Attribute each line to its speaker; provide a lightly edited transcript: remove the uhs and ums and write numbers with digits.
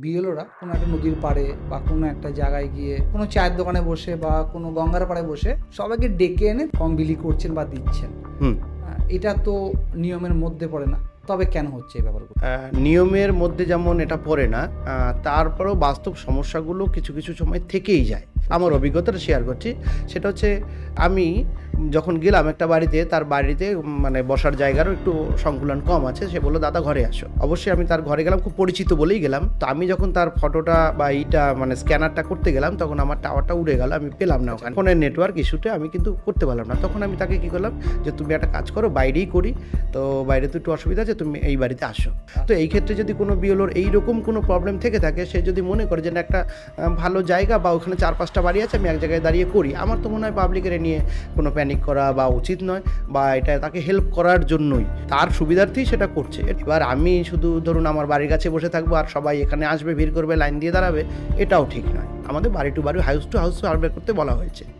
Speaker 1: বিএলওরা কোনো একটা নদীর পাড়ে বা কোনো একটা জায়গায় গিয়ে কোনো চায়ের দোকানে বসে বা কোনো গঙ্গার পাড়ে বসে সবাইকে ডেকে এনে ফর্ম বিলি করছেন বা দিচ্ছেন। এটা তো নিয়মের মধ্যে পড়ে না, তবে কেন হচ্ছে এই ব্যাপারগুলো?
Speaker 2: নিয়মের মধ্যে যেমন এটা পড়ে না, তারপরেও বাস্তব সমস্যাগুলো কিছু কিছু সময় থেকেই যায়। আমার অভিজ্ঞতাটা শেয়ার করছি। সেটা হচ্ছে, আমি যখন গেলাম একটা বাড়িতে, তার বাড়িতে মানে বসার জায়গারও একটু সংকুলন কম আছে। সে বললো, দাদা ঘরে আসো। অবশ্যই আমি তার ঘরে গেলাম, খুব পরিচিত বলেই গেলাম। তো আমি যখন তার ফটোটা বা এইটা মানে স্ক্যানারটা করতে গেলাম, তখন আমার টাওয়ারটা উড়ে গেল, আমি পেলাম না ওখানে। ফোনের নেটওয়ার্ক ইস্যুতে আমি কিন্তু করতে পারলাম না। তখন আমি তাকে কী করলাম, যে তুমি একটা কাজ করো, বাইরেই করি, তো বাইরে তো একটু অসুবিধা আছে, তুমি এই বাড়িতে আসো। তো এই ক্ষেত্রে যদি কোনো বিএলওর এইরকম কোনো প্রবলেম থেকে থাকে, সে যদি মনে করে যে না একটা ভালো জায়গা বা ওখানে 4-5টা বাড়ি আছে, আমি এক জায়গায় দাঁড়িয়ে করি, আমার তো মনে হয় পাবলিকের নিয়ে কোনো প্যানিক করা বা উচিত নয়, বা এটা তাকে হেল্প করার জন্যই, তার সুবিধার্থেই সেটা করছে। এবার আমি শুধু ধরুন আমার বাড়ির কাছে বসে থাকবো আর সবাই এখানে আসবে, ভিড় করবে, লাইন দিয়ে দাঁড়াবে, এটাও ঠিক নয়। আমাদের বাড়ি টু বাড়ি, হাউস টু হাউস সার্ভে করতে বলা হয়েছে।